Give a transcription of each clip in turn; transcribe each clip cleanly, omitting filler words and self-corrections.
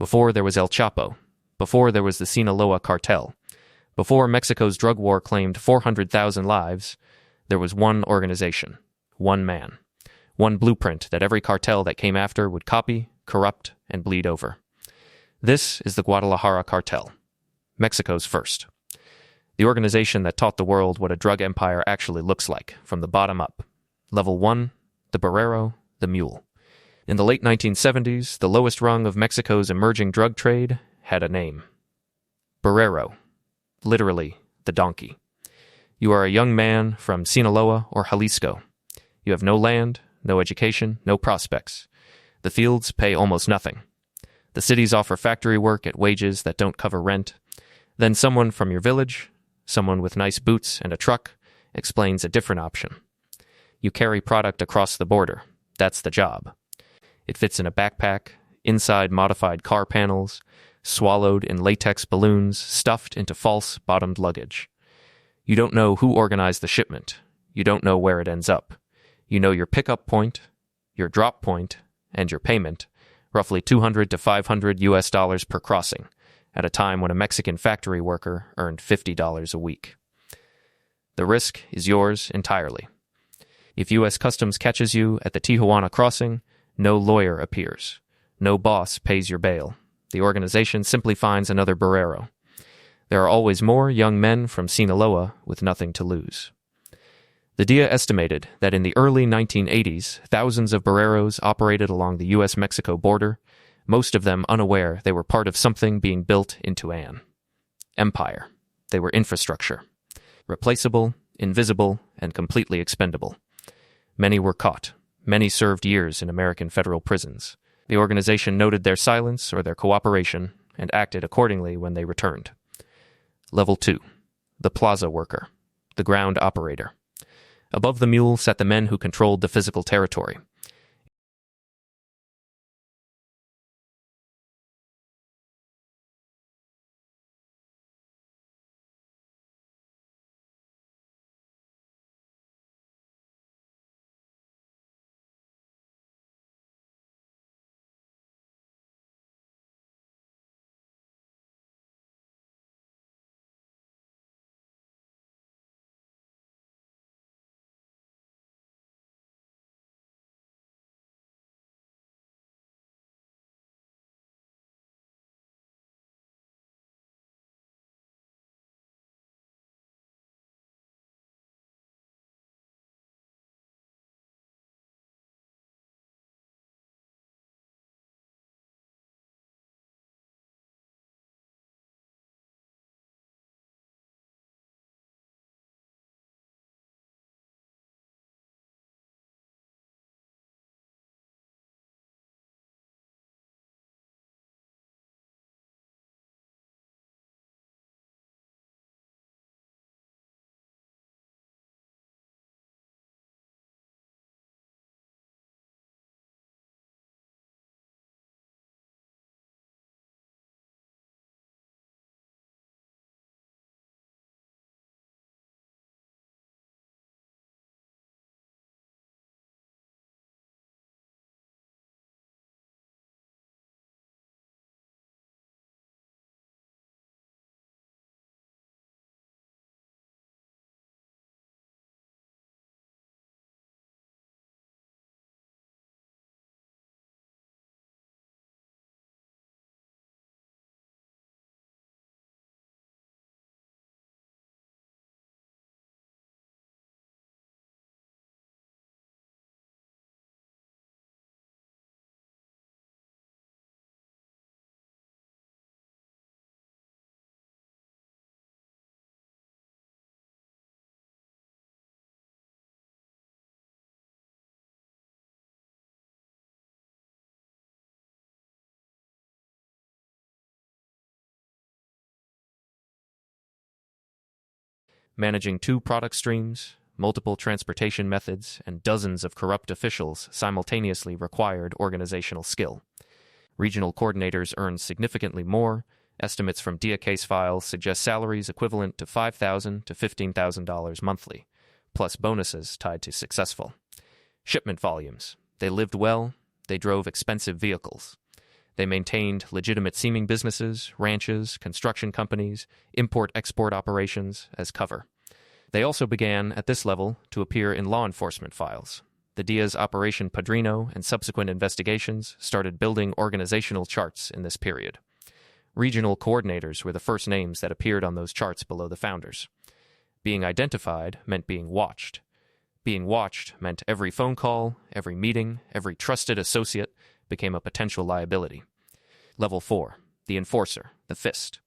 Before there was El Chapo. Before there was the Sinaloa Cartel. Before Mexico's drug war claimed 400,000 lives, there was one organization, one man, one blueprint that every cartel that came after would copy, corrupt, and bleed over. This is the Guadalajara Cartel, Mexico's first. The organization that taught the world what a drug empire actually looks like, from the bottom up. Level 1, the Burrero, the Mule. In the late 1970s, the lowest rung of Mexico's emerging drug trade had a name. Burrero, literally the donkey. You are a young man from Sinaloa or Jalisco. You have no land, no education, no prospects. The fields pay almost nothing. The cities offer factory work at wages that don't cover rent. Then someone from your village, someone with nice boots and a truck, explains a different option. You carry product across the border. That's the job. It fits in a backpack, inside modified car panels, swallowed in latex balloons, stuffed into false bottomed luggage. You don't know who organized the shipment. You don't know where it ends up. You know your pickup point, your drop point, and your payment, roughly $200 to $500 per crossing, at a time when a Mexican factory worker earned $50 a week. The risk is yours entirely. If U.S. Customs catches you at the Tijuana crossing, no lawyer appears. No boss pays your bail. The organization simply finds another Burrero. There are always more young men from Sinaloa with nothing to lose. The DIA estimated that in the early 1980s, thousands of Burreros operated along the U.S.-Mexico border, most of them unaware they were part of something being built into an empire. They were infrastructure. Replaceable, invisible, and completely expendable. Many were caught. Many served years in American federal prisons. The organization noted their silence or their cooperation and acted accordingly when they returned. Level 2. The Plaza worker. The ground operator. Above the mule sat the men who controlled the physical territory. Managing 2 product streams, multiple transportation methods, and dozens of corrupt officials simultaneously required organizational skill. Regional coordinators earned significantly more. Estimates from DIA case files suggest salaries equivalent to $5,000 to $15,000 monthly, plus bonuses tied to successful. Shipment volumes. They lived well. They drove expensive vehicles. They maintained legitimate-seeming businesses, ranches, construction companies, import-export operations as cover. They also began, at this level, to appear in law enforcement files. The DIA's Operation Padrino and subsequent investigations started building organizational charts in this period. Regional coordinators were the first names that appeared on those charts below the founders. Being identified meant being watched. Being watched meant every phone call, every meeting, every trusted associate became a potential liability. Level 4, the enforcer, the fist.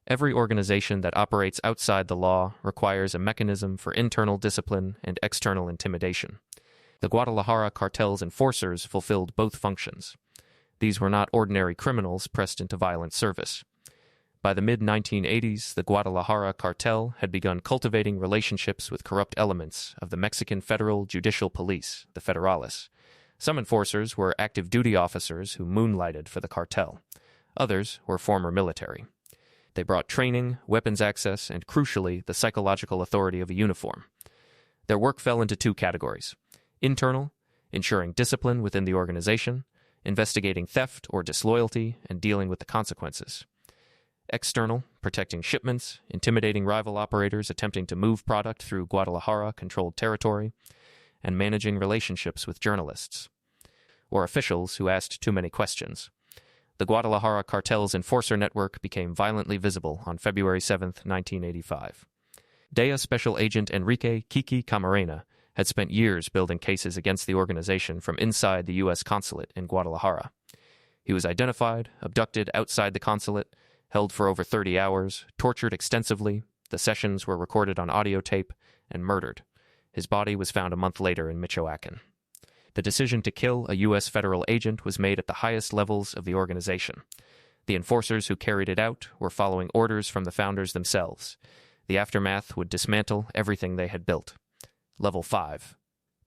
Every organization that operates outside the law requires a mechanism for internal discipline and external intimidation. The Guadalajara Cartel's enforcers fulfilled both functions. These were not ordinary criminals pressed into violent service. By the mid-1980s, the Guadalajara Cartel had begun cultivating relationships with corrupt elements of the Mexican Federal Judicial Police, the Federales. Some enforcers were active duty officers who moonlighted for the cartel. Others were former military. They brought training, weapons access, and crucially, the psychological authority of a uniform. Their work fell into two categories. Internal, ensuring discipline within the organization, investigating theft or disloyalty, and dealing with the consequences. External, protecting shipments, intimidating rival operators attempting to move product through Guadalajara-controlled territory, and managing relationships with journalists. Or officials who asked too many questions. The Guadalajara Cartel's enforcer network became violently visible on February 7, 1985. DEA Special Agent Enrique Kiki Camarena had spent years building cases against the organization from inside the U.S. consulate in Guadalajara. He was identified, abducted outside the consulate, held for over 30 hours, tortured extensively, the sessions were recorded on audio tape, and murdered. His body was found a month later in Michoacan. The decision to kill a U.S. federal agent was made at the highest levels of the organization. The enforcers who carried it out were following orders from the founders themselves. The aftermath would dismantle everything they had built. Level 5.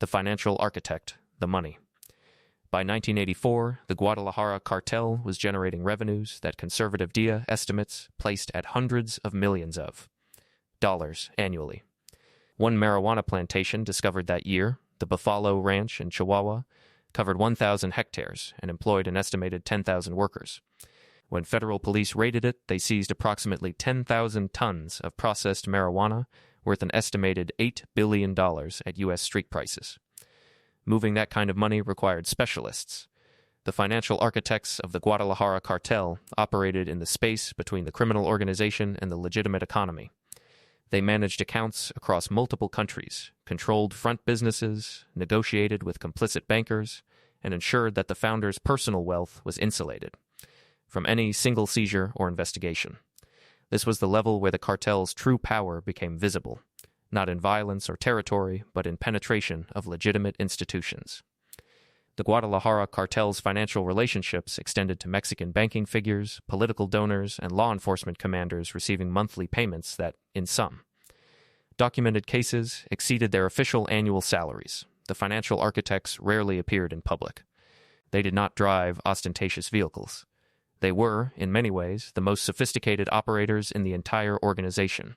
The financial architect, the money. By 1984, the Guadalajara Cartel was generating revenues that conservative DIA estimates placed at hundreds of millions of dollars annually. One marijuana plantation discovered that year, the Buffalo Ranch in Chihuahua, covered 1,000 hectares and employed an estimated 10,000 workers. When federal police raided it, they seized approximately 10,000 tons of processed marijuana worth an estimated $8 billion at U.S. street prices. Moving that kind of money required specialists. The financial architects of the Guadalajara Cartel operated in the space between the criminal organization and the legitimate economy. They managed accounts across multiple countries, controlled front businesses, negotiated with complicit bankers, and ensured that the founders' personal wealth was insulated from any single seizure or investigation. This was the level where the cartel's true power became visible, not in violence or territory, but in penetration of legitimate institutions. The Guadalajara Cartel's financial relationships extended to Mexican banking figures, political donors, and law enforcement commanders receiving monthly payments that, in sum, documented cases exceeded their official annual salaries. The financial architects rarely appeared in public. They did not drive ostentatious vehicles. They were, in many ways, the most sophisticated operators in the entire organization,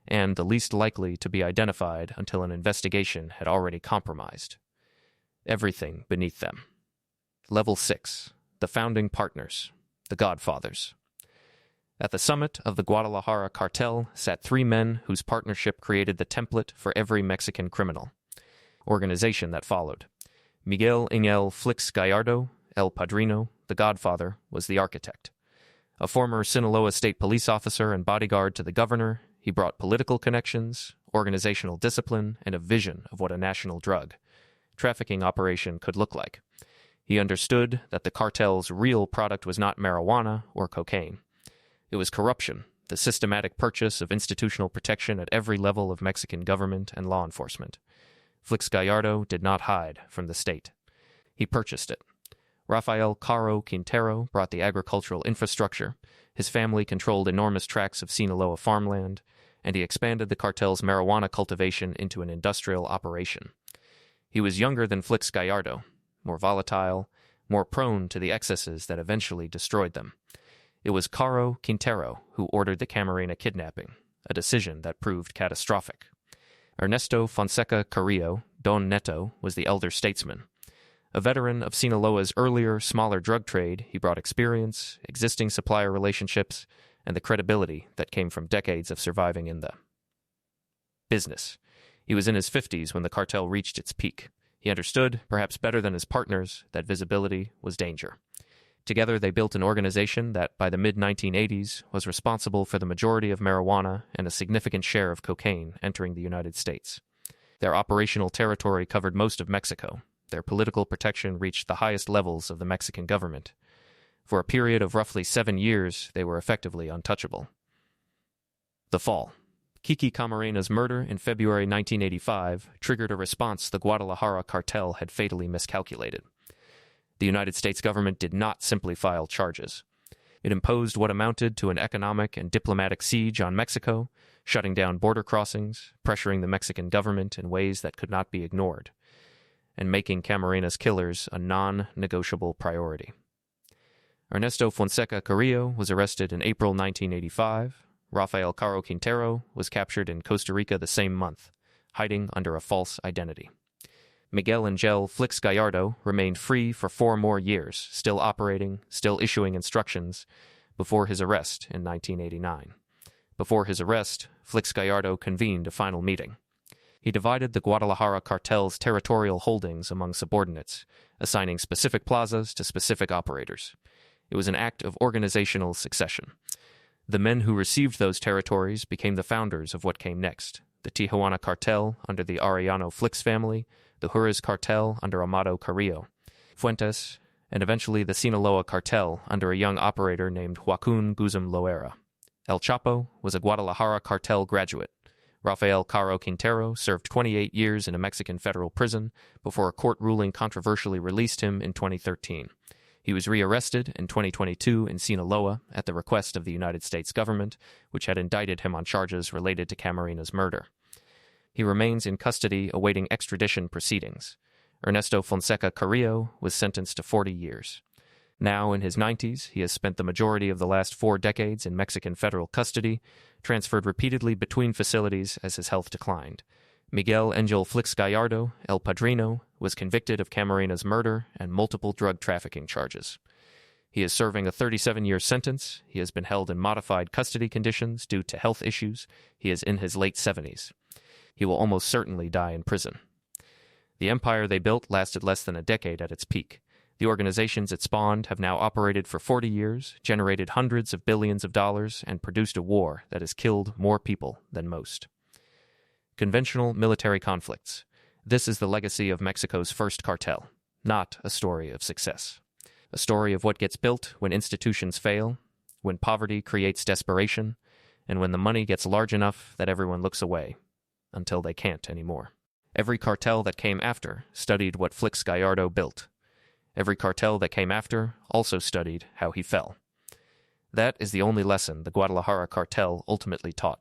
and the least likely to be identified until an investigation had already compromised everything beneath them. Level 6. The founding partners, the Godfathers. At the summit of the Guadalajara Cartel sat three men whose partnership created the template for every Mexican criminal organization that followed. Miguel Ángel Félix Gallardo, El Padrino, the Godfather, was the architect. A former Sinaloa state police officer and bodyguard to the governor, he brought political connections, organizational discipline, and a vision of what a national drug trafficking operation could look like. He understood that the cartel's real product was not marijuana or cocaine. It was corruption, the systematic purchase of institutional protection at every level of Mexican government and law enforcement. Félix Gallardo did not hide from the state. He purchased it. Rafael Caro Quintero brought the agricultural infrastructure, his family controlled enormous tracts of Sinaloa farmland, and he expanded the cartel's marijuana cultivation into an industrial operation. He was younger than Félix Gallardo, more volatile, more prone to the excesses that eventually destroyed them. It was Caro Quintero who ordered the Camarena kidnapping, a decision that proved catastrophic. Ernesto Fonseca Carrillo, Don Neto, was the elder statesman. A veteran of Sinaloa's earlier, smaller drug trade, he brought experience, existing supplier relationships, and the credibility that came from decades of surviving in the business. He was in his 50s when the cartel reached its peak. He understood, perhaps better than his partners, that visibility was danger. Together, they built an organization that, by the mid-1980s, was responsible for the majority of marijuana and a significant share of cocaine entering the United States. Their operational territory covered most of Mexico. Their political protection reached the highest levels of the Mexican government. For a period of roughly 7 years, they were effectively untouchable. The fall. Kiki Camarena's murder in February 1985 triggered a response the Guadalajara Cartel had fatally miscalculated. The United States government did not simply file charges. It imposed what amounted to an economic and diplomatic siege on Mexico, shutting down border crossings, pressuring the Mexican government in ways that could not be ignored, and making Camarena's killers a non-negotiable priority. Ernesto Fonseca Carrillo was arrested in April 1985. Rafael Caro Quintero was captured in Costa Rica the same month, hiding under a false identity. Miguel Ángel Félix Gallardo remained free for 4 more years, still operating, still issuing instructions, before his arrest in 1989. Before his arrest, Félix Gallardo convened a final meeting. He divided the Guadalajara Cartel's territorial holdings among subordinates, assigning specific plazas to specific operators. It was an act of organizational succession. The men who received those territories became the founders of what came next: the Tijuana Cartel under the Arellano Flix family, the Juarez Cartel under Amado Carrillo, Fuentes, and eventually the Sinaloa Cartel under a young operator named Joaquin Guzman Loera. El Chapo was a Guadalajara Cartel graduate. Rafael Caro Quintero served 28 years in a Mexican federal prison before a court ruling controversially released him in 2013. He was rearrested in 2022 in Sinaloa at the request of the United States government, which had indicted him on charges related to Camarena's murder. He remains in custody awaiting extradition proceedings. Ernesto Fonseca Carrillo was sentenced to 40 years. Now in his 90s, he has spent the majority of the last 4 decades in Mexican federal custody, transferred repeatedly between facilities as his health declined. Miguel Ángel Félix Gallardo, El Padrino, was convicted of Camarena's murder and multiple drug trafficking charges. He is serving a 37-year sentence. He has been held in modified custody conditions due to health issues. He is in his late 70s. He will almost certainly die in prison. The empire they built lasted less than a decade at its peak. The organizations it spawned have now operated for 40 years, generated hundreds of billions of dollars, and produced a war that has killed more people than most. Conventional military conflicts. This is the legacy of Mexico's first cartel, not a story of success. A story of what gets built when institutions fail, when poverty creates desperation, and when the money gets large enough that everyone looks away, until they can't anymore. Every cartel that came after studied what Félix Gallardo built. Every cartel that came after also studied how he fell. That is the only lesson the Guadalajara Cartel ultimately taught.